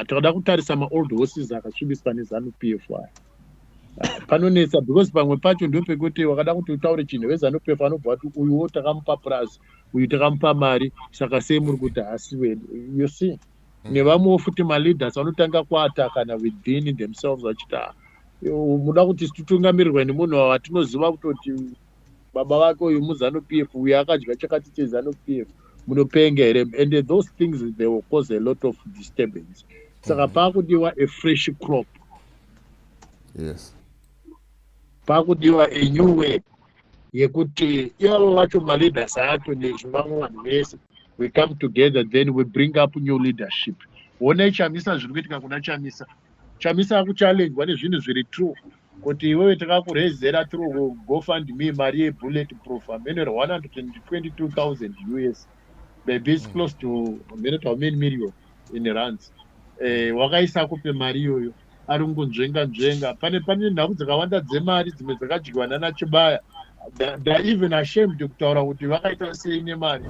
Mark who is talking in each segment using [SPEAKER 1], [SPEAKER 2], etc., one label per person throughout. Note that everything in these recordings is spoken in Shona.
[SPEAKER 1] Tinoda kutarisa ma-old horses akasvibiswa neZANU-PF aya. Panonetsa because pamwe pacho ndopekuti wakada kuti utaure chinhu veZANU-PF anobva kuti uyuwo takamupa prize, uyu takamupa mari, saka sei muri kuti hasi wedu. You see, nevamwewo futi ma-leaders vanotanga kuatakana within themselves vachiti muda kuti titungamirirwe nemunhu watinoziva kutoti baba vake uyu muZANU-PF, uyu akadya chakati cheZANU-PF, munopenga here, and those things they will cause a lot of disturbance. Saka pakudiwa a fresh crop.
[SPEAKER 2] Yes.
[SPEAKER 1] Pakudiwa a new way yekuti ivo vacho ma-leaders acho nezvimamwe vanhu vese, we come together, then we bring up new leadership. Wona chamisa zviri kuitika kuna chamisa akuchallengwa nezvinhu zviri true kuti iwewe takakurezera through GoFundMe mari ye-bulletproof amene 122,000 US, maybe it's close to how many million in rands. Wakaisa kupe mari iyoyo ari kungonzvenga pane nhau dzakawanda dzemari dzimwe dzakadyiwa naChibaya. They're even ashamed kutaura kuti vakaita sei nemari.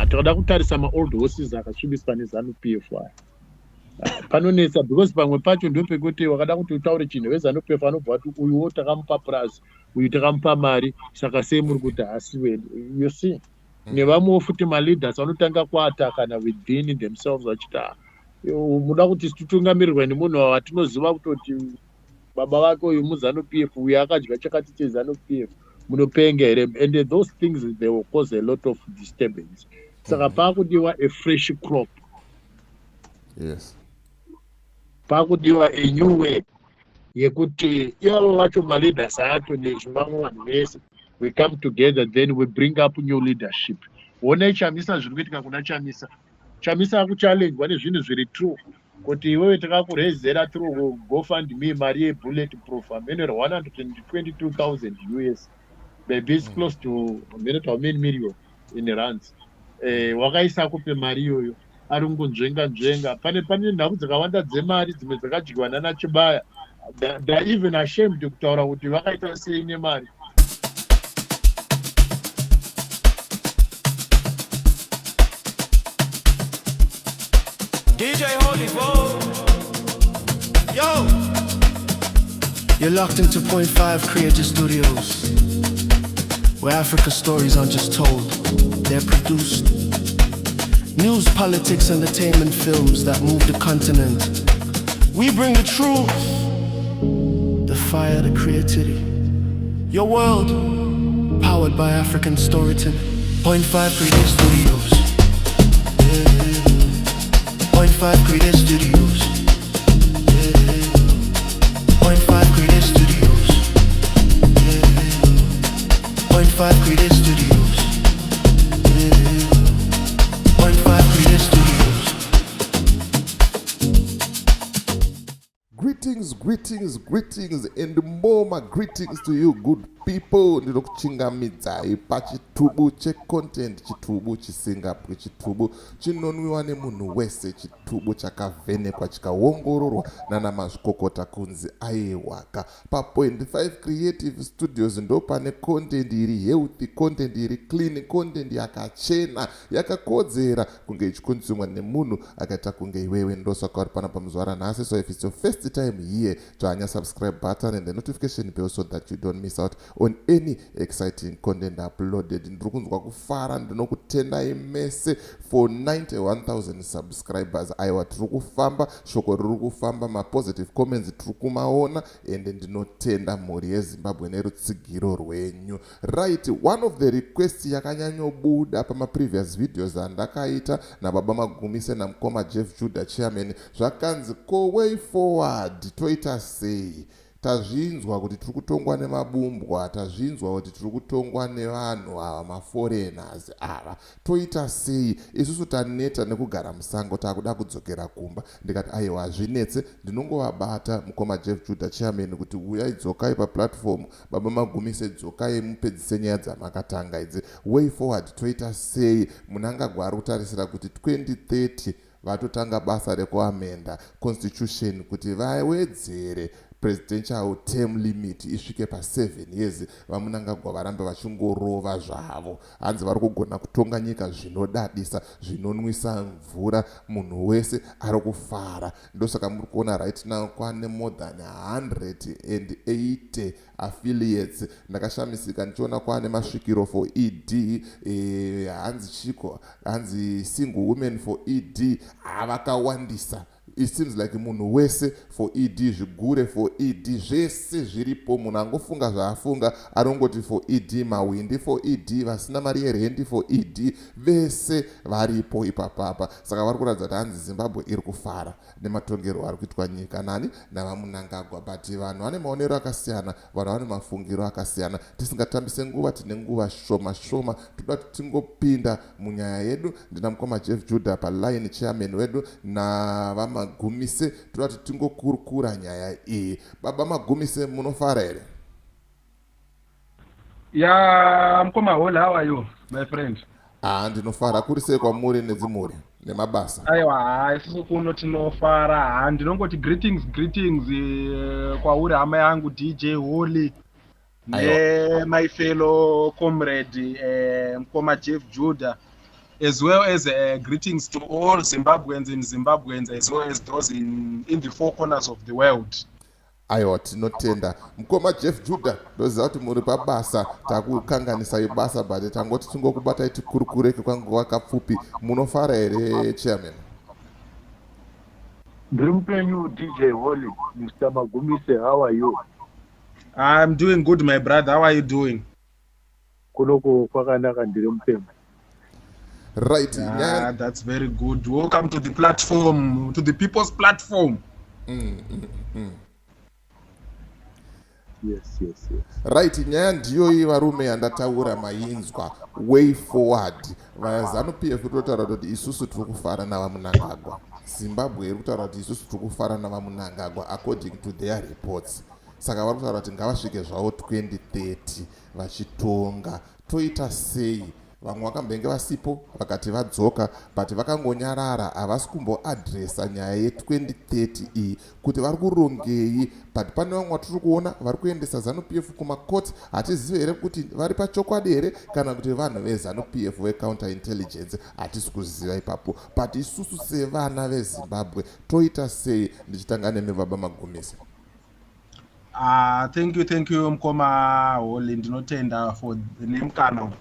[SPEAKER 1] Tinoda kutarisa ma-old horses akasvibiswa neZANU-PF aya. Panonetsa because pamwe pacho ndopekuti wakada kuti utaure chinhu veZANU-PF anobva kuti uyuwo takamupa prize, uyu takamupa mari, saka sei muri kuti hasi wedu. You see, nevamwewo futi ma-leaders vanotanga kuatakana within themselves vachiti muda kuti titungamirirwe nemunhu watinoziva kutoti baba vake uyu muZANU-PF, uyu akadya chakati cheZANU-PF, munopenga here, and those things they will cause a lot of disturbance. Saka pakudiwa a fresh crop.
[SPEAKER 2] Yes.
[SPEAKER 1] Pakudiwa a new way yekuti ivo vacho ma-leaders acho nezvimamwe vanhu vese, we come together, then we bring up new leadership. Wona chamisa zviri kuitika kuna chamisa akuchallengwa nezvinhu zviri true kuti iwewe takakurezera through GoFundMe mari ye-bulletproof amene 122,000 US, maybe it's close to how many million in rands. Wakaisa kupe mari iyoyo ari kungonzvenga pane nhau dzakawanda dzemari dzimwe dzakadyiwa naChibaya. They're even ashamed kutaura kuti vakaita sei nemari.
[SPEAKER 3] DJ Holy Boy. Yo. You're locked into Point 5 Creative Studios, where Africa stories aren't just told, they're produced. News, politics, entertainment films that move the continent. We bring the truth, the fire, the creativity. Your world, powered by African storytelling. Point 5 Creative Studios. Point 5 Creative Studios. Point 5 Creative Studios. Point 5 Creative Studios. Point 5 Creative Studios.
[SPEAKER 2] Greetings, and more greetings to you, good people. Ndinokuchingamidzai pachitubu checontent, chitubu chisingapwe, chitubu chinonwiwa nemunhu wese, chitubu chakavhenekwa chikaongororwa nana mazvikokota kunzi aiwaka. Point 5 Creative Studios ndo pane content iri healthy, content iri clean, content yakachena, yakakodzera kunge ichikonsumwa nemunhu akaita kunge iwewe. Ndosaka uri pana pamuzuva ranhasi. So if it's your first time here, join subscribe button and the notification bell so that you don't miss out on any exciting content uploaded. Ndirikunzwa kufara, ndinokutendai mese for 91,000 subscribers. Aiwa, tirikufamba, shoko ririkufamba, ma positive comments tirikumaona, and ndinotenda mhuri yeZimbabwe nerutsigiro rwenyu. Right, one of the requests yakanyanyobuda pama previous videos andakaita nababa Magumise namukoma Jeff Judah chairman, zvakanzi ko way forward toita sei. Tazvinzwa kuti tiri kutongwa nemabumbwa, tazvinzwa kuti tiri kutongwa nevanhu ava maforeigners ava, toita sei? Isusu taneta nekugara musango, takuda kudzokera kumba. Ndikati aiwa, hazvinetse, ndinongovabata mukoma Jeff Judah chairman kuti uyai dzokai paplatform, baba Magumise dzokai mupedzise nyaya dzamakatanga idzi. Way forward toita sei? Munangagwari kutarisira kuti 2030 vatotanga basa rekuamenda constitution kuti vawedzere presidential term limit isvike pa7 years vamunangagwa varambe vachingorova zvavo. Hanzi vari kugona kutonga nyika zvinodadisa, zvinonwisa mvura, munhu wese ari kufara. Ndosaka muri kuona right now kwane more than 180 affiliates. Ndakashamisika ndichiona kwane masvikiro for ED, hanzi chiko, hanzi single women for ED, vakawandisa. It seems like munhu wese for ED, zvigure for ED, zvese zviripo. Munhu angofunga zvaafunga anongoti for ED, mawindi for ED, vasina mari yerendi for ED, vese varipo ipapapa. Saka vari kuratidza kuti hanzi Zimbabwe iri kufara nematongerwo ari kuitwa nyika nani navamunangagwa. But vanhu vane maonero akasiyana, vanhu vane mafungiro akasiyana. Tisingatambise nguva, tine nguva shoma shoma, toda kuti tingopinda munyaya yedu. Ndina mukoma Jeff Judah paline, chairman wedu, na Magumise, toda kuti tingokurukura nyaya iyi. Baba Magumise, munofara here?
[SPEAKER 4] Yeah, mkoma Hall, how are you, my friend?
[SPEAKER 2] Ndinofara. Kuri sei kwamuri nedzimhuri nemabasa?
[SPEAKER 4] Aiwa, isusu kuno tinofara. Ndinongoti greetings kwauri hama yangu DJ Holly my fellow comrade mkoma Jeff Judah, as well as greetings to all Zimbabweans and Zimbabweans, as well as those in the four corners of the world.
[SPEAKER 2] Aiwa, tinotenda. Mkoma Jeff Judah, ndoziva kuti muri pabasa, takukanganisa ibasa, but tangoti tingokubatai tikurukureke kwanguva kapfupi. Munofara here, chairman?
[SPEAKER 1] Ndiri mupenyu DJ Holly. Mr. Magumise, how are you?
[SPEAKER 4] I'm doing good, my brother. How are you doing?
[SPEAKER 1] Kunoko kwakanaka, ndiri mupenyu.
[SPEAKER 2] Right.
[SPEAKER 4] That's very good. Welcome to the platform, to the people's platform.
[SPEAKER 1] Yes.
[SPEAKER 2] Right, nyaya ndiyo iyi varume yandataura mainzwa, way forward. VaZanu PF totaura kuti isusu tiri kufara navamunangagwa. Zimbabwe iri kutaura kuti isusu tiri kufara navamunangagwa according to their reports. Saka vari kutaura kuti ngavasvike zvavo 2030 vachitonga. Toita sei? Vamwe vakambenge vasipo vakati vadzoka, but vakangonyarara, havasi kumboadresa nyaya ye2030 iyi kuti vari kurongei. But pane vamwe vatiri kuona vari kuendesa ZANU PF kumakoti. Hatizivi here kuti vari pachokwadi here kana kuti vanhu veZANU PF vecounter intelligence, hatisi kuziva ipapo. But isusu sevana veZimbabwe toita sei? Ndichitanga nemi Baba Magumise.
[SPEAKER 4] Thank you mkoma Holly, ndinotenda for the name kana.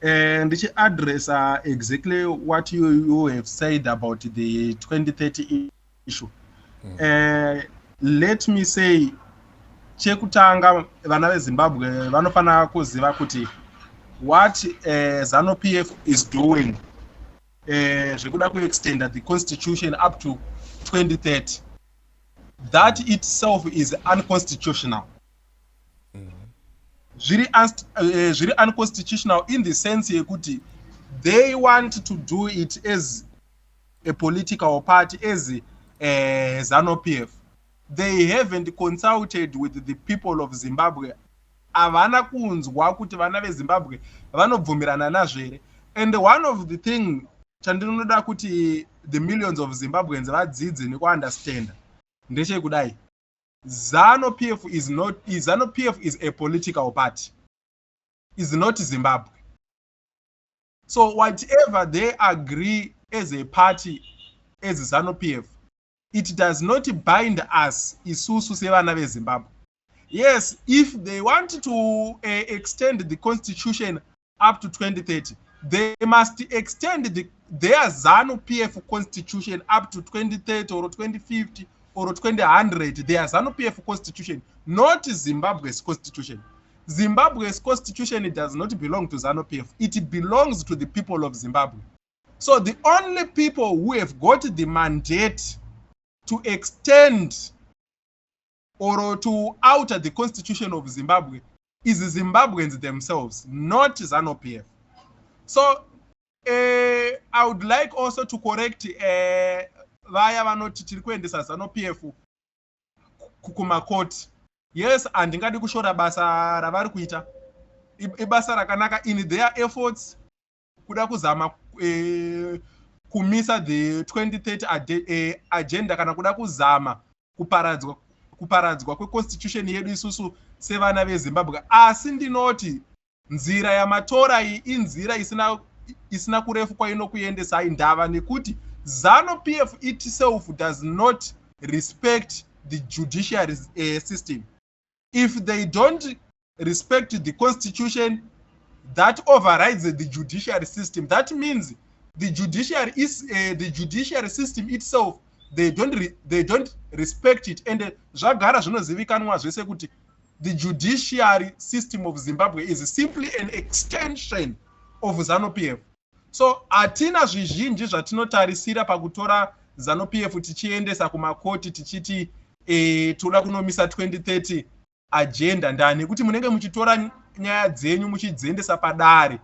[SPEAKER 4] And this address exactly what you have said about the 2030 issue. Let me say, chekutanga vana veZimbabwe vanofana kuziva kuti what ZANU PF is doing zvekuda kuextend the constitution up to 2030. That itself is unconstitutional. Very unconstitutional in the sense yekuti they want to do it as a political party, as ZANU PF. They haven't consulted with the people of Zimbabwe. Havana kunzwa kuti vana veZimbabwe vanobvumirana nazvo here. And one of the thing chandinoda kuti the millions of Zimbabweans vadzidze nekuunderstand ndechekudai, ZANU PF is a political party. Is not Zimbabwe. So whatever they agree as a party, as ZANU PF, it does not bind us, isusu sevana veZimbabwe. Yes, if they want to extend the constitution up to 2030, they must extend their ZANU PF constitution up to 2030 or 2050 or 2000, their ZANU PF constitution, not Zimbabwe's constitution. Zimbabwe's constitution, it does not belong to ZANU PF. It belongs to the people of Zimbabwe. So the only people who have got the mandate to extend or to alter the constitution of Zimbabwe is the Zimbabweans themselves, not ZANU PF. So I would like also to correct vaya vanoti tiri kuendesa ZANU PF kumakoti. Yes, handingadi kushora basa ravari kuita. Ibasa rakanaka in their efforts kuda kuzama kumisa the 2030 agenda kana kuda kuzama kuparadzwa kuparadzwa kweconstitution yedu isusu sevana vezimbabwe, asi ndinoti nzira yamatora iyi inzira isina kurefu kwainokuendesai, ndava nekuti ZANU-PF itself does not respect the judiciary system. If they don't respect the constitution that overrides the judiciary system, that means the judiciary system itself, they don't respect it. And zvagara zvinozivikanwa zvese kuti the judiciary system of Zimbabwe is simply an extension of ZANU-PF. So hatina zvizhinji zvatinotarisira pakutora ZANU-PF tichiendesa kumakoti tichiti toda kunomisa 2030 agenda, ndani kuti munenge muchitora nyaya dzenyu muchidziendesa padare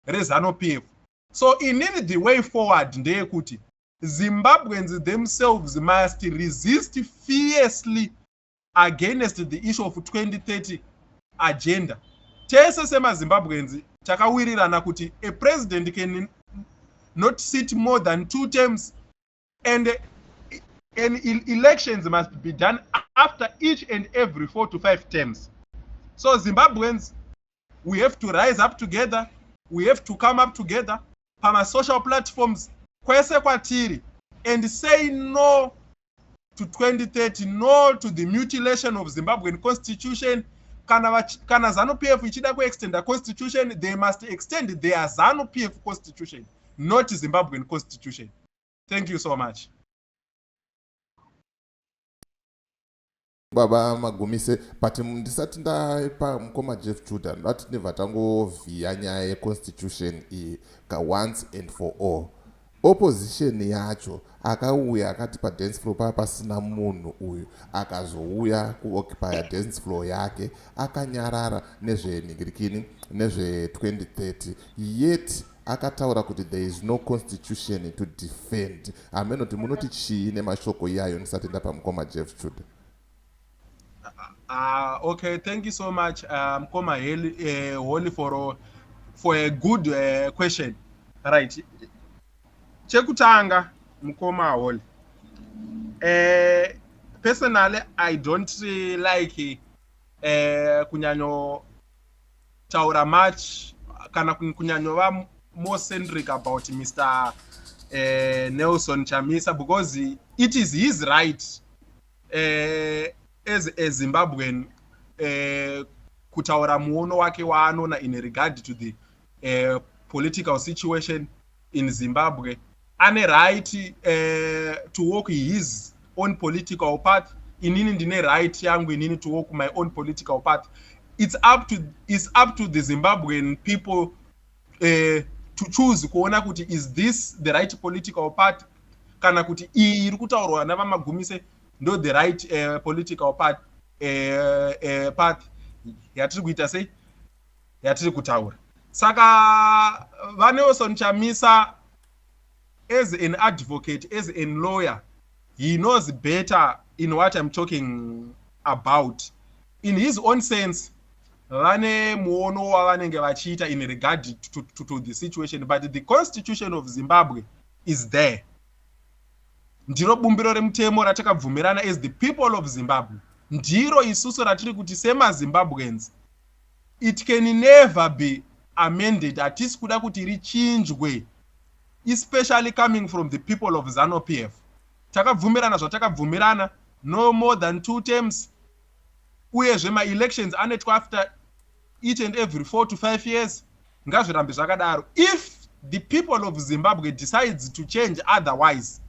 [SPEAKER 4] reZANU-PF. So inini the way forward ndeyekuti Zimbabweans themselves must resist fiercely against the issue of 2030 agenda. Tese semaZimbabweans takawirirana kuti a president can not sit more than 2 terms, and elections must be done after each and every 4 to 5 terms. So Zimbabweans, we have to rise up together, we have to come up together pama social platforms kwese kwatiri and say no to 2030, no to the mutilation of Zimbabwean constitution. Kana ZANU-PF ichida kuextend the constitution, they must extend their ZANU-PF constitution, not Zimbabwean constitution. Thank you so much.
[SPEAKER 2] Baba Magumise, but ndisati ndaipa mukoma Jeff Judah ndati ndibva tangovhiya nyaya yeconstitution iyi once and for all. Opposition yacho akauya akati padance floor paya pasina munhu uyu, akazouya kuoccupy dance floor yake akanyarara nezvenhingirikini nezve2030, yet akataura kuti there is no constitution to defend. Amenoti munoti chii nemashoko iyayo ndisati ndapa mukoma Jeff Judah?
[SPEAKER 4] Okay, thank you so much, Mkoma Holly, for a good question. Right. Chekutanga, Mkoma Holly. Personally, I don't like kunyanyo taura much, kana kunyanyo va more centric about Mr. Nelson Chamisa, because it is his right as a Zimbabwean kutaura muono wake waanona in regard to the political situation in Zimbabwe. Ane right to walk his own political path. Inini ndine right yangu inini to walk my own political path. It's up to the Zimbabwean people to choose kuona kuti is this the right political path, kana kuti iri kutaurwa nava Magumise ndo the right political path yatiri kuita sei yatiri kutaura. Saka Nelson Chamisa, as an advocate, as a lawyer, he knows better in what I'm talking about. In his own sense, vane muono wavanenge vachiita in regard to the situation, but the constitution of Zimbabwe is there. Ndiro bumbiro remutemo ratakabvumirana as the people of Zimbabwe. Ndiro isusu ratiri kuti sema Zimbabweans, it can never be amended, atisi kuda kuti richinjwe, especially coming from the people of ZANU-PF. Takabvumirana zvatakabvumirana, no more than 2 terms. Uyezve ma-elections anoitwa after each and every 4 to 5 years. Ngazvirambe zvakadaro. If the people of Zimbabwe decides to change otherwise,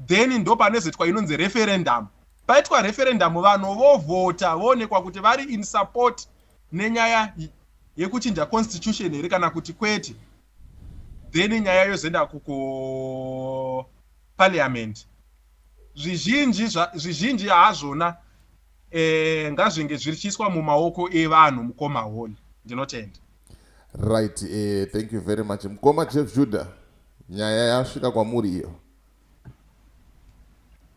[SPEAKER 4] then ndo panozoitwa inonzi referendum. Paitwa referendum vanhu vovhota voonekwa kuti vari in support nenyaya yekuchinja constitution here kana kuti kwete, then nyaya yozoenda kuko parliament. Zvizhinji hazvona ngazvinge zvichiiswa mumaoko evanhu. Mukoma Holly, ndinotenda.
[SPEAKER 2] Right, thank you very much. Mukoma Jeff Judah, nyaya yasvika kwamuri iyo.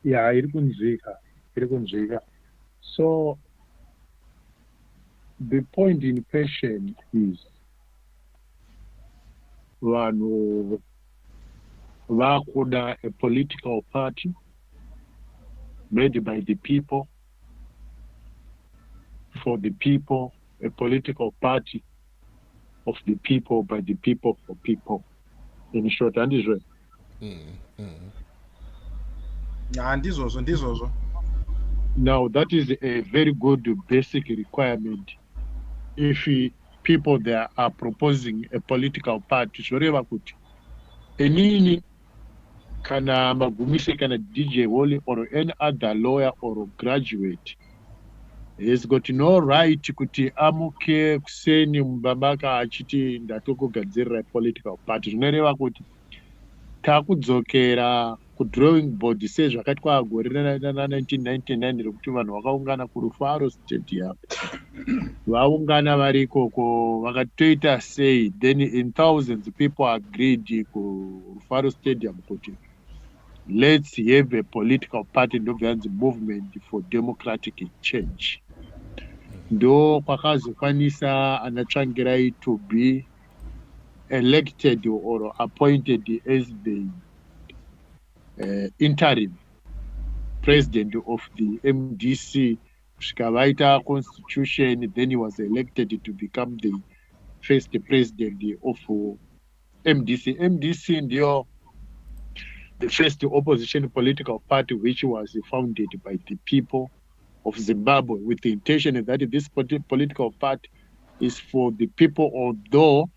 [SPEAKER 1] Yeah, iri kunzvika. So the point in question is vanhu vakuda a political party made by the people for the people, a political party of the people, by the people, for people. In short, and Israel.
[SPEAKER 4] Ndizozvo.
[SPEAKER 1] Now, that is a very good basic requirement. If people there are proposing a political party, zvoreva kuti inini kana Magumise kana DJ Wally or any other lawyer or graduate has got no right kuti amuke kuseni mubambaka achiti ndatokugadzirira political party. Zvinoreva kuti takudzokera kudrawing board sezvakaitwa gore ra1999 rekuti vanhu vakaungana kurufaro stadium vaungana vari ikoko vakatoita sei, then in thousands people agreed kurufaro stadium kuti let's have a political party ndobvanzi movement for democratic change. Ndo kwakazokwanisa anatsvangirai to be elected or appointed as the interim president of the MDC. Shikavaita constitution, then he was elected to become the first president of MDC. MDC ndio the first opposition political party which was founded by the people of Zimbabwe with the intention that this political party is for the people, although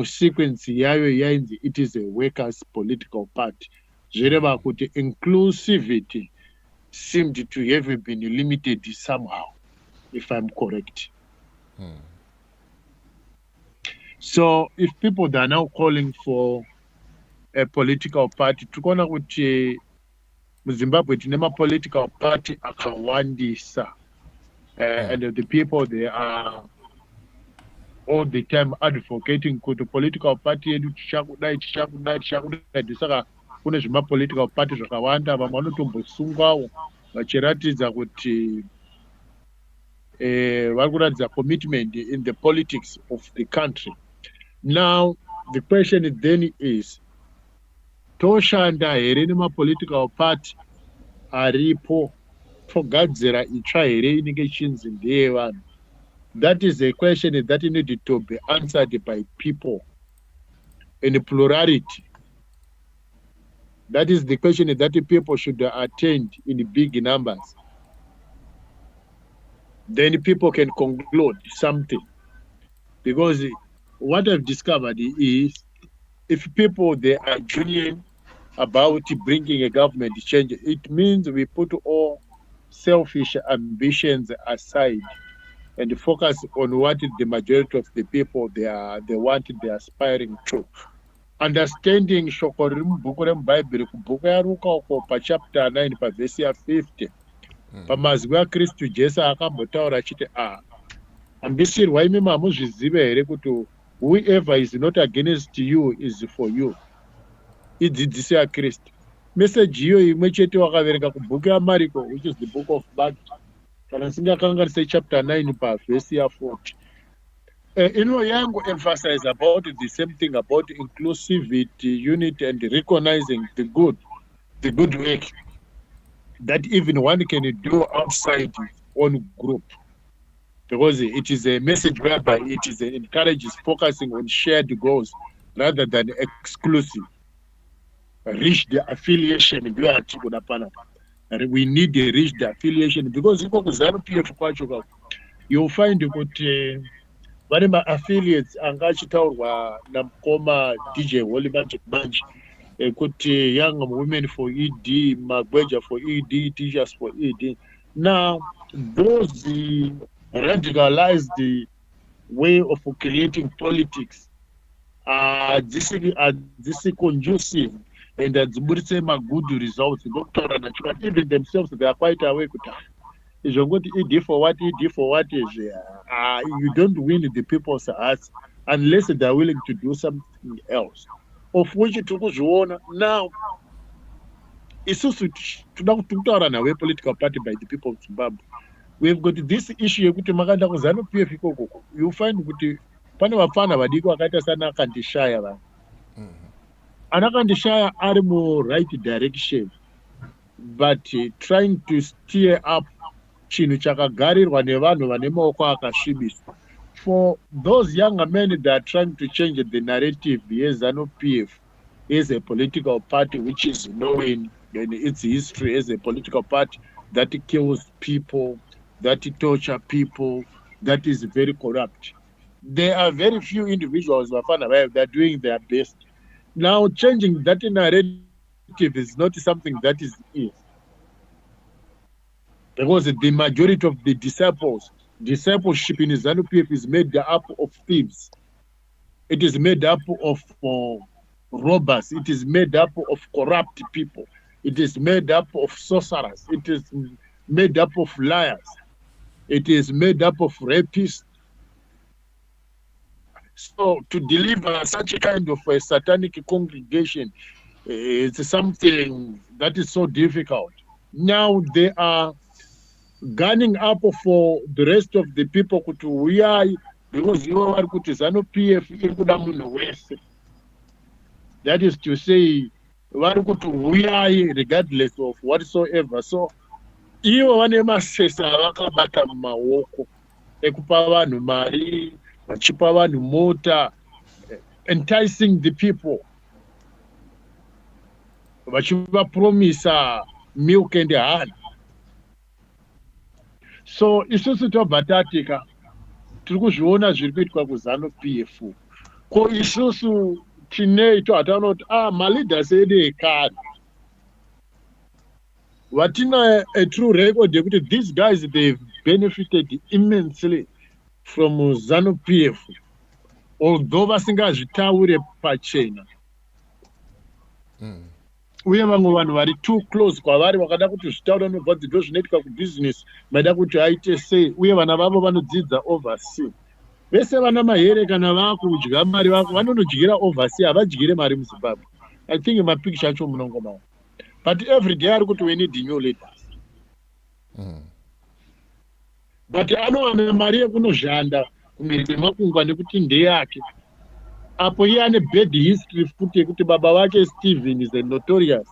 [SPEAKER 1] sequence yayo yainzi it is a workers political party. Zvireva kuti inclusivity seemed to have been limited somehow, if I'm correct. So if people are now calling for a political party, tukona kuti Zimbabwe tinema political party akawandisa, and the people they are all the time advocating kuti political party yedu tichakudai saka kune zvima political party zvakawanda vamwe vanotombosungwawo vachiratidza kuti vari kuratidza commitment in the politics of the country. Now the question then is, toshanda here nemapolitical party aripo togadzira itsva here inenge ichinzi ndeyevanhu? That is a question that needed to be answered by people in plurality. That is the question that the people should attend in big numbers. Then people can conclude something. Because what I've discovered is, if people they are genuine about bringing a government change, it means we put all selfish ambitions aside and focus on what the majority of the people they want, they are aspiring to. Understanding shoko riri mubhuku remubhaibheri kubhuku yaruka uko pachapter 9 pavhesi ya50 pamazwi aKristu Jesu akambotaura achiti ambisirwa imi mamuzviziva here kuti whoever is not against you is for you. Idzidzisi yaKristu. Message iyo imwe chete wakaverenga kubhuku yaMariko, which is the book of Matthew, kana singakanganise chapter 9 pavhesi ya40. Yangu emphasize about the same thing about inclusivity, unity, and recognizing the good work that even one can do outside his own group, because it is a message whereby it encourages focusing on shared goals rather than exclusive. Reach the affiliation. We need to reach the affiliation, because you'll find that vane ma-affiliates anga achitaurwa namukoma DJ Wally manje kuti young women for ED, Magweja for ED, teachers for ED. Now those radicalized way of creating politics this is conducive and dziburitse good results. Even themselves they are quite aware kuti ED for what is you don't win the people's hearts unless they are willing to do something else, of which tikuzviona now. Isusu toda kutaura nawe political party by the people of Zimbabwe. We've got this issue yekuti makaenda kuZANU-PF ikoko, you find kuti pane vapfana vadiki vakaita sana Kandishaya vanhu. Ana Kandishaya ari mu right direction, but trying to steer up chinhu chakagarirwa nevanhu vane maoko akasvibiswa. For those younger men that are trying to change the narrative yeZANU-PF as a political party which is known in its history as a political party that kills people, that torture people, that is very corrupt. There are very few individuals that are doing their best. Now, changing that narrative is not something that is easy. Because the majority of the discipleship in ZANU-PF is made up of thieves. It is made up of robbers. It is made up of corrupt people. It is made up of sorcerers. It is made up of liars. It is made up of rapists. So to deliver such a kind of a satanic congregation, it's something that is so difficult. Now they are gunning up for the rest of the people to wear, because you are to ZANU-PF ikuda munhu wese. That is to say, vari kuti wear regardless of whatsoever. So ivo vane masesa avakabata mumaoko ekupa vanhu mari, vachipa vanhu mota, enticing the people, vachivapromisa milk and honey. So isusu tobva tatika tiri kuzviona zviri kuitwa kuZANU-PF. Ko isusu tinei tohataona kuti maleaders edu ekare vatina a true record yekuti these guys they've benefited immensely from ZANU-PF, although vasingazvitaure pachena. Uye vamwe vanhu vari too close kwavari vakada kuti zvitaura nobva ndo zvinoitika kubusiness maida kuti aite sei, uye vana vavo vanodzidza overseas. Vese vana mahere kana vakudya mari vako vanonodyira overseas, havadyire mari muZimbabwe. I think mapicture acho munongomaona. But every day ari kuti we need new leaders. But anowana mari yekunozhanda kumhiri kwemakungwa nekuti ndeyake. Apo iye ane bad history futi yekuti baba vake Stephen is a notorious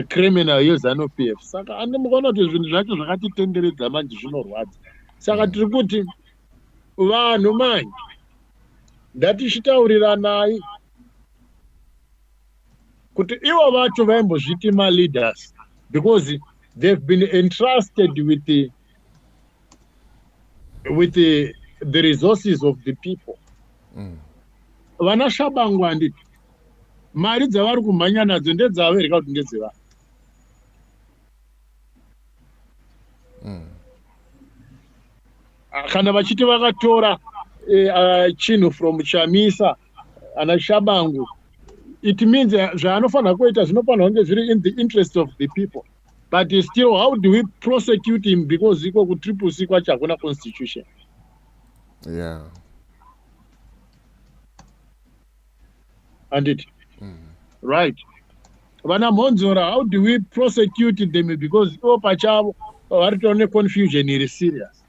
[SPEAKER 1] criminal yeZANU-PF. Saka anomuona kuti zvinhu zvacho zvakatitenderedza manje zvinorwadza. Saka tiri kuti vanhu manje ndatishitauriranayi kuti ivo vacho vaimbozviti ma-leaders because they've been entrusted with the resources of the people. Vana Shabangu handiti mari dzavari kumhanya nadzo ndedzavo here kuti ndedzevanhu. Kana vachiti vakatora chinhu from Chamisa ana Shabangu, it means zvaanofanira kuita zvinofanira kunge zviri in the interest of the people. But still, how do we prosecute him because iko ku triple C kwacho hakuna constitution?
[SPEAKER 2] Yeah.
[SPEAKER 1] And it right. Vana Monzora, how do we prosecute them because pachavo vari confusion is serious.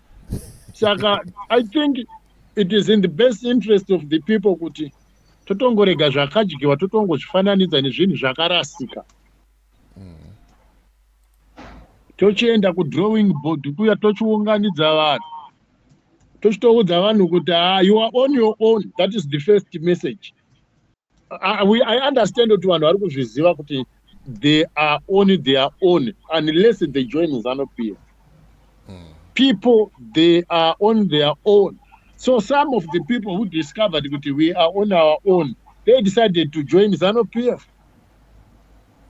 [SPEAKER 1] Saka I think it is in the best interest of the people kuti totongorega zvakadyiwa totongozvifananidza nezvinhu zvakarasika. Tochienda kudrawing board kuya tochiunganidza vanhu. Tochitoudza vanhu kuti you are on your own. That is the first message. I understand kuti vanhu vari kuzviziva kuti they are on their own unless they join ZANU-PF. People, they are on their own. So some of the people who discovered that we are on our own, they decided to join ZANU-PF.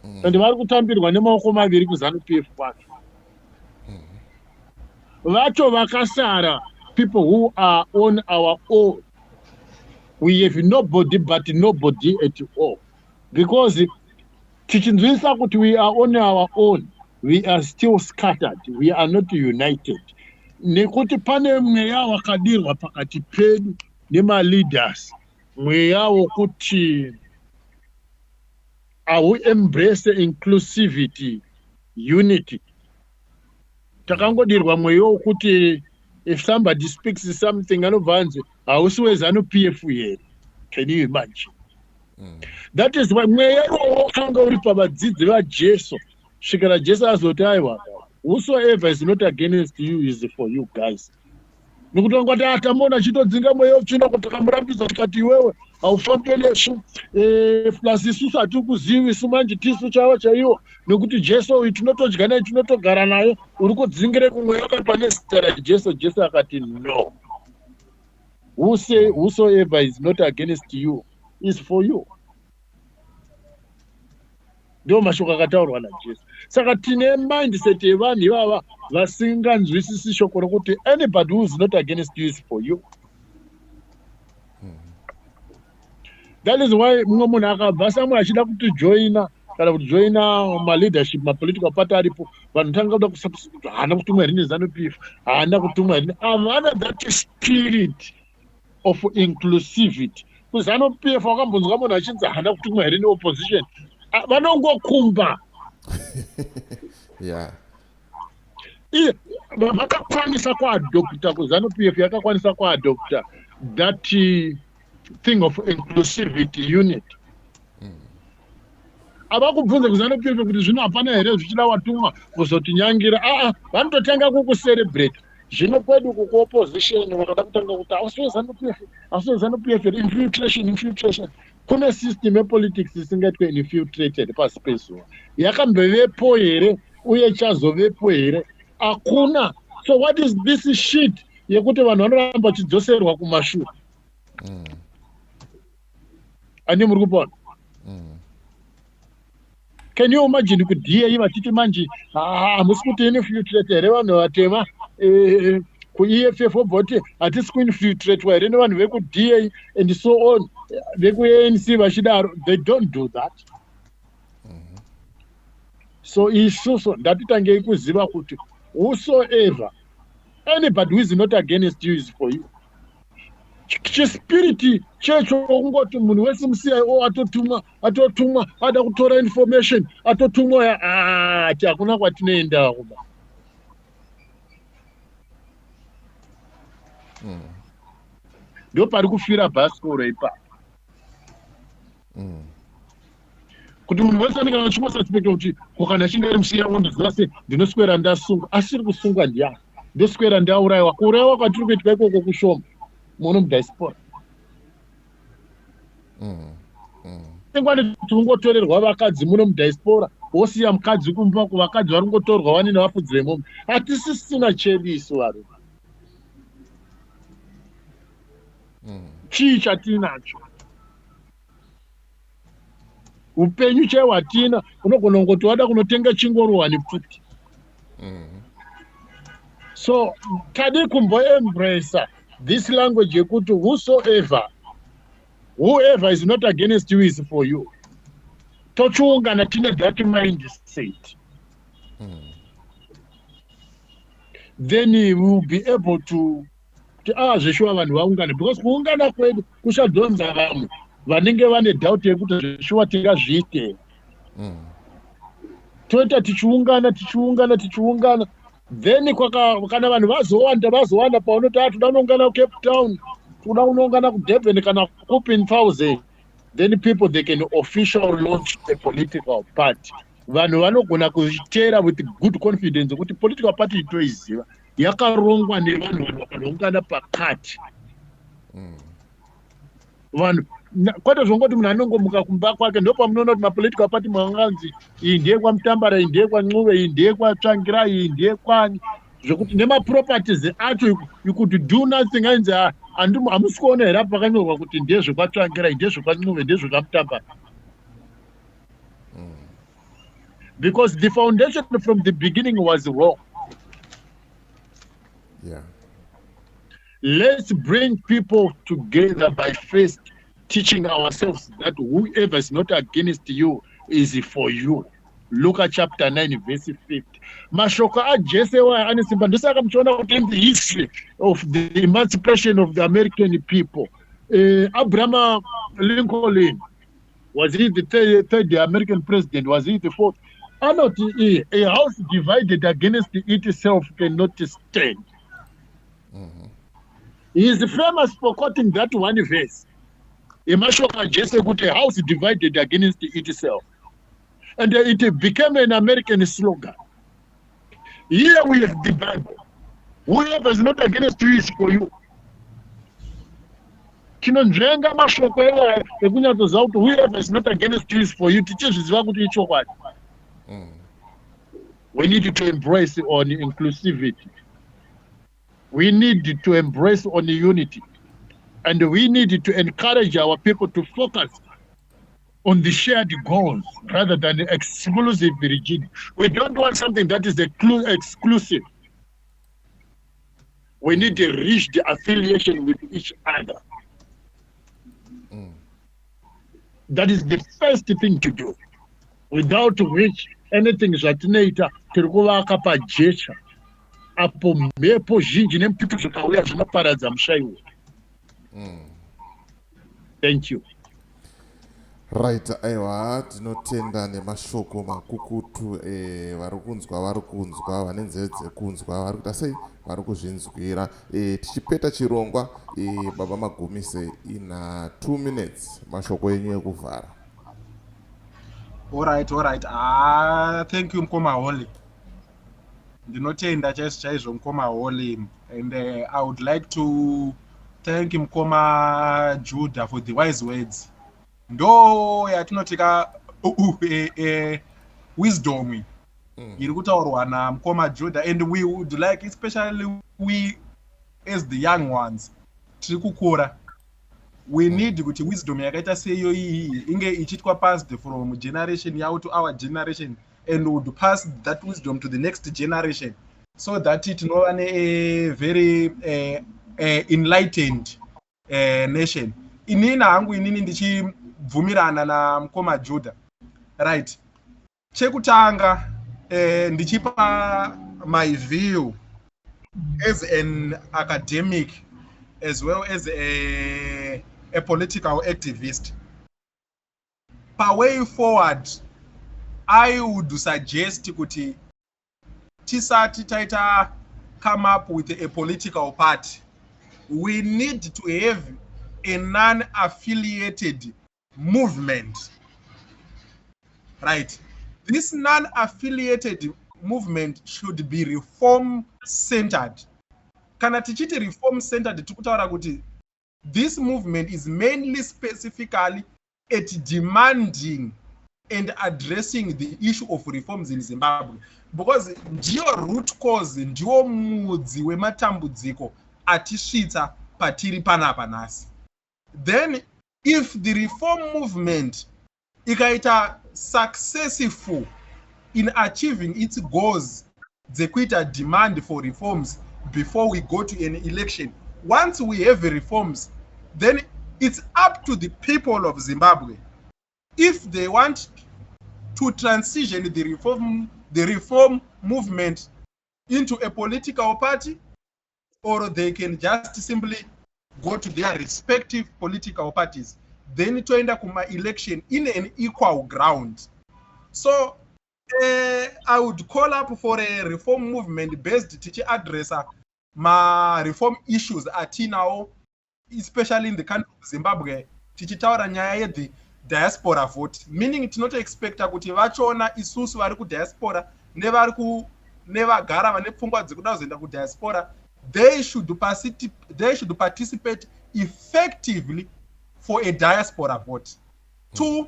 [SPEAKER 1] And vari kutambirwa nemaoko maviri kuZANU-PF kwacho. Vacho vakasara, people who are on our own. We have nobody but nobody at all. Because tichinzwisa kuti we are on our own, we are still scattered. We are not united. Nekuti pane mweya wakadirwa pakati pedu nema-leaders. Mweya wokuti we embrace inclusivity, unity. Takangodirwa mweya wokuti if somebody speaks something anobvanze hausi weZANU-PF here. Can you imagine? That is why mweya wakanga uri pavadzidzi vaJesu. Svikira Jesu azoti aiwa whosoever is not against you is for you guys. Nekuti wangati atamona chitodzinga mweya uchina kuti kamurambidza tikati iwewe haufambe lesvo plus isusu hatikuzivi isu manje tisu chavo chaiwo nekuti Jesu uyu tinotodya naye tinotogara naye uri kudzingire kumwe yakapane zita raJesu. Jesu akati no, whosoever is not against you is for you. Ndio mashoko akataurwa naJesu. Saka tine mindset yevanhu ivava vasinganzwisisi shoko rokuti anybody who is not against you is for you. That is why mumwe munhu akabva samwe achida kutijoina kana kutijoina maleadership mapolitical party aripo, vanhu tanga kuda kusaposa haana kutumwa here neZANU-PF, haana kutumwa here, havana that spirit of inclusivity. KuZANU-PF wakambonzwa munhu achinzi haana kutumwa here neopposition, vanongokumba.
[SPEAKER 2] Yeah.
[SPEAKER 1] Vakakwanisa kuadopta, kuZANU-PF yakakwanisa kuadopta that thing of inclusivity unit. Avakubvunza kuZANU-PF kuti zvino hapana here zvichida watumwa kuzotinyangira. Vanototanga kukucelebrate. Zvino kwedu kuopposition vakada kutanga kuti hausiwe ZANU-PF infiltration. Kune system yepolitics isingaitwe infiltrated pasi pezuva. Yakambovepo here uye chazovepo here? Hakuna. So what is this shit yekuti vanhu vanoramba vachidzoserwa kumashure? Ani muri kupona? Can you imagine kuti DA vatiti manje hamusi kuti infiltrate here vanhu vatema ku-EFF obva hatisi kuinfiltratwa here nevanhu veku-DA and so on, veku-ANC vachidaro. They don't do that. So isusu ndatitangei kuziva kuti whosoever, anybody who is not against you is for you. Chispiriti checho kungoti munhu wese muCIO atotumwa ada kutora information atotumwa hakuna kwatinoenda kuba. Ndio pari kufira bhasikoro ipapo. Kuti munhu wese anenge achimosaspekta kuti kana chinge iri muCIO ndiziva sei ndinoswera ndasungwa. Asiri kusungwa ndiani? Ndoswera ndaurayiwa. Kuurayiwa kwatiri kuitika ikoko kushoma muno mudiaspora. Ingwani tungotorerwa vakadzi muno mudiaspora, wosiya mukadzi kumba kuvakadzi vari kungotorwa vane nevafudzi vemombe. Hatisisina chedu isu varume. Chii chatinacho? Upenyu chehwatina, unogona kungoti wada kunotenga chingoro 150. So tadi kumboembrace this language yekuti whoever is not against you is for you. Tochiungana tine that mindset. Then we will be able to zveshuwa vanhu vaungane, because kuungana kwedu kuchadhonza vamwe vanenge vane doubt yekuti zveshuwa tingazviite. Toita tichiungana then kana vanhu vazowanda paunoti toda kuungana kuCape Town, toda kuungana kuDurban kana kupi 1000, then people they can officially launch a political party. Vanhu vanogona kuzvitera with good confidence kuti political party itoiziva yakarongwa nevanhu vanoungana pakati. Vanhu kwete zvongoti munhu anongomuka kumba kwake ndopamunoona kuti mapolitical party mwanganzi iyi ndiye kwaMutambara, iyi ndiye kwaNcuve, iyi ndiye kwaTsvangira, iyi ndiye kwani, zvokuti nemaproperties acho you could do nothing. Ainzi hamusi kuona here pakanyorwa kuti ndiye zvekwaTsvangira, iyi ndiye zvekwaNcuve, ndiye zvekwaMutambara. Because the foundation from the beginning was wrong.
[SPEAKER 2] Yeah.
[SPEAKER 1] Let's bring people together by first teaching ourselves that whoever is not against you is for you. Luke chapter 9 verse 50. Mashoko aJese wa anisimba ndosaka mchona kuti in the history of the emancipation of the American people. Abraham Lincoln, was he the third American president? Was he the fourth? Not a house divided against itself cannot stand. He is famous for quoting that one verse. Imashoka Jesse put a house divided against itself. And it became an American slogan. Here we have the Bible. Whoever is not against you is for you. Chinonzvenga mashoko ekunyatsoziva kuti whoever is not against you is for you, tichizviziva kuti ichokwadi. We need to embrace on inclusivity. We need to embrace on unity. And we need to encourage our people to focus on the shared goals rather than exclusive rigidity. We don't want something that is exclusive. We need to reach the affiliation with each other. That is the first thing to do. Without which anything zvatinoita tiri kuvaka pajecha apo mhepo zhinji nemitutu zvakauya zvinoparadza mushaiwo. Thank you.
[SPEAKER 2] Right, aiwa tinotenda nemashoko makukutu vari kunzwa vane nzeve dzekunzwa vari kuita sei vari kuzvinzwira. Tichipeta chirongwa baba Magumise in 2 minutes mashoko enyu ekuvhara.
[SPEAKER 4] All right. Thank you Mkoma Holly. Ndinotenda chaizvo Mkoma Holly, and I would like to thank Mkoma Judah for the wise words. Ndo yatinotika wisdom iri kutaurwa naMkoma Judah, and we would like, especially we as the young ones tiri kukura, we need kuti wisdom yakaita seyo iyi inge ichitwa passed from generation yao to our generation, and would pass that wisdom to the next generation, so that tinova a very enlightened nation. Inina hangu inini ndichibvumirana naMkoma Judah. Right. Chekutanga ndichipa my view as an academic as well as a political activist. Per way forward, I would suggest kuti tisati taita come up with a political party, we need to have a non-affiliated movement. Right. This non-affiliated movement should be reform-centered. Kana tichiti reform-centered, tikutaura kuti this movement is mainly specifically at demanding and addressing the issue of reforms in Zimbabwe, because ndiyo root cause, ndiyo mudzi wematambudziko atisvitsa patiri panapa nhasi. Then if the reform movement ikaita successful in achieving its goals, dzekuita demand for reforms before we go to an election, once we have reforms, then it's up to the people of Zimbabwe if they want to transition the reform movement into a political party, or they can just simply go to their respective political parties, then toenda kuma election in an equal ground. So I would call up for a reform movement based to address ma reform issues atinao, especially in the country of Zimbabwe, tichitaura nyaya yedhi diaspora vote, meaning tinoto expecta kuti vachona isusu vari kudiaspora nevagara vane pfungwa dzekuda kuzoenda kudiaspora, they should participate effectively for a diaspora vote. 2,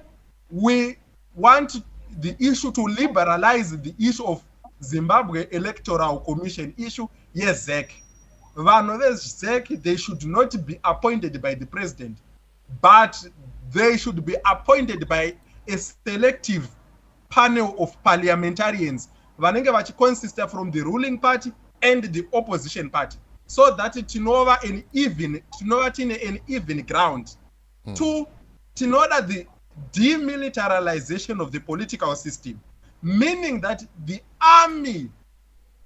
[SPEAKER 4] we want the issue to liberalize the issue of Zimbabwe Electoral Commission issue. Yes, ZEC. ZEC, they should not be appointed by the president, but they should be appointed by a selective panel of parliamentarians vanenge vachiconsist from the ruling party and the opposition party, so that tinova an even ground. 2, tinoda the demilitarization of the political system, meaning that the army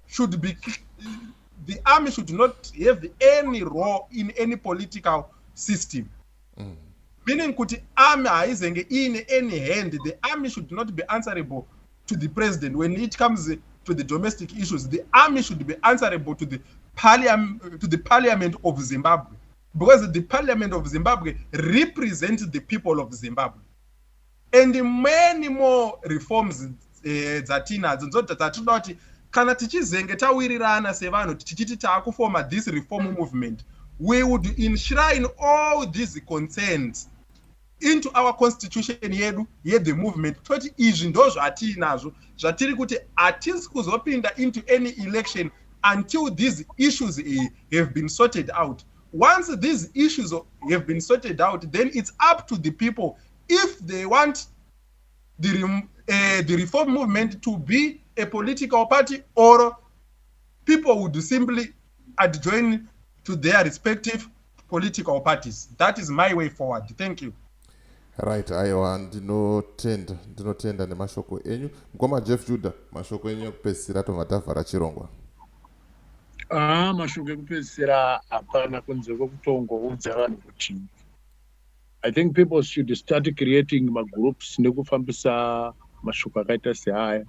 [SPEAKER 4] should not have any role in any political system. Meaning kuti army haizenge in any hand, the army should not be answerable to the president when it comes to the domestic issues. The army should be answerable to the parliament of Zimbabwe, because the parliament of Zimbabwe represents the people of Zimbabwe. And many more reforms dzatinadzo dzatinoda kuti kana tichizenge tawirirana sevanhu tichiti taakufoma this reform movement, we would enshrine all these concerns into our constitution yedu the movement, toti izvi ndo zvatiinazvo zvatiri kuti hatisi kuzopinda into any election until these issues have been sorted out. Once these issues have been sorted out, then it's up to the people if they want the reform movement to be a political party, or people would simply adjoin to their respective political parties. That is my way forward. Thank you.
[SPEAKER 2] Right, aiwa, ndinotenda nemashoko enyu. Mukoma Jeff Judah, mashoko enyu ekupedzisira tobva tavhara chirongwa.
[SPEAKER 1] Mashoko ekupedzisira hapana kunze kwokutongoudza vanhu kuti I think people should start creating magroups nekufambisa mashoko akaita seaya.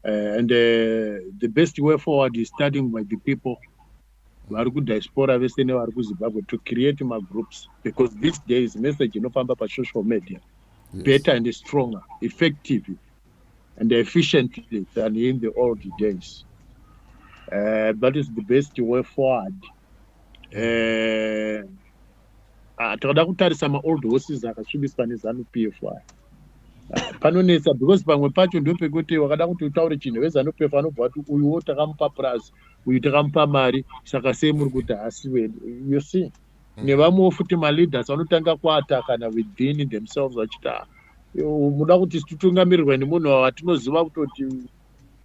[SPEAKER 1] And the best way forward is starting by the people vari kudiaspora vese nevari kuZimbabwe to create magroups, because these days message inofamba pasocial media better and stronger, effective and efficiently than in the old days. That is the best way forward. Takada kutarisa ma-old horses akasvibiswa neZANU-PF panonetsa, because pamwe pacho ndopekuti wakada kuti utaure chinhu veZANU-PF vanobva kuti uyuwo takamupa prize, uyu takamupa mari, saka sei muri kuti hasi wedu. You see, nevamwewo futi maleaders vanotanga kuatakana within themselves vachiti muda kuti titungamirirwe nemunhu watinoziva kutoti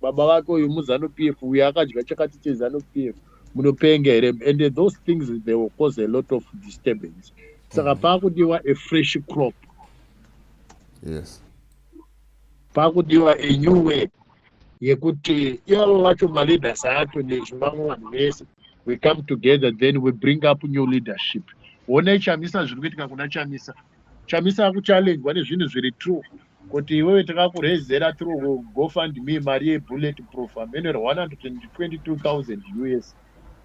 [SPEAKER 1] baba vake uyu muZANU-PF, uyu akadya chakati cheZANU-PF, munopenga here, and those things they will cause a lot of disturbance. Saka pakudiwa a fresh crop.
[SPEAKER 2] Yes.
[SPEAKER 1] Pakudiwa a new way yekuti ivavo vacho maleaders acho nezvimamwe vanhu vese, we come together, then we bring up new leadership. Wona Chamisa zviri kuitika kuna Chamisa akuchallengwa nezvinhu zviri true, kuti iwewe takakurezera through GoFundMe mari ye-bulletproof amene 122,000 US,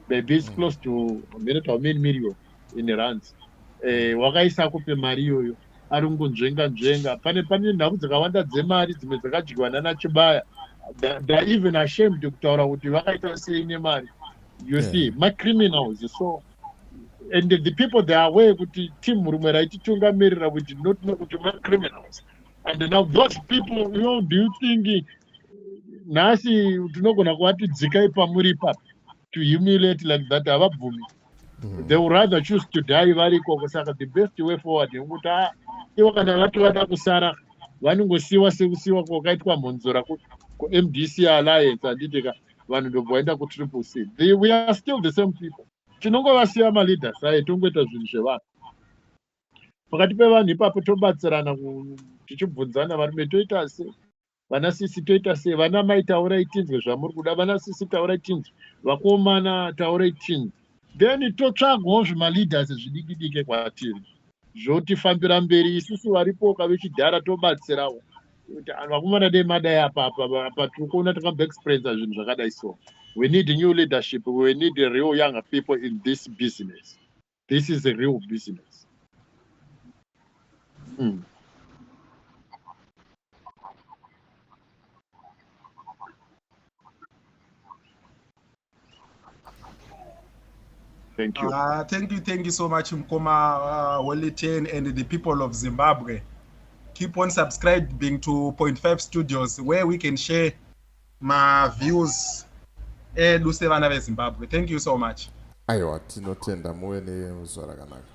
[SPEAKER 1] maybe it's close to how many million in rands. Wakaisa kupe mari iyoyo ari kungonzvenga pane nhau dzakawanda dzemari dzimwe dzakadyiwa naChibaya. They're even ashamed kutaura kuti vakaita sei nemari. You see, my criminals. So, and the people they are aware kuti team rumwe raititungamirira we did not know kuti my criminals. And now those people, do you think nasi tinogona kuvati dzikai pamuri ipapo to humiliate like that? Havabvumi. They would rather choose to die vari ikoko. Saka the best way forward ndekuti ivo kana vati vada kusara vanongosiyiwa sekusiyiwa kwakaitwa mhonzora ku-MDC Alliance, handitika vanhu ndobva vaenda ku-Triple C. We are still the same people. Tinongovasiya maleaders aye tongoita zvinhu zvevanhu. Pakati pevanhu ipapo tobatsirana tichibvunzana, varume toita sei, vana sisi toita sei, vana mai taurai tinzwe zvamuri kuda, vana sisi taurai tinzwe, vakomana taurai tinzwe. Then totsvagawo zvimaleaders zvidiki-diki kwatiri zvotifambira mberi. Isusu varipoka vechidhara tobatsirawo kuti vakomana dei madai apa tiri kuona takamba experience zvinhu zvakadai so. We need new leadership. We need real young people in this business. This is a real business. Thank you.
[SPEAKER 4] Thank you so much, Mkoma Wellington and the people of Zimbabwe. Keep on subscribing to Point 5 Studios, where we can share my views. Zimbabwe. Thank you so much.
[SPEAKER 2] Aiwa, tinotenda muwe nezuva rakanaka.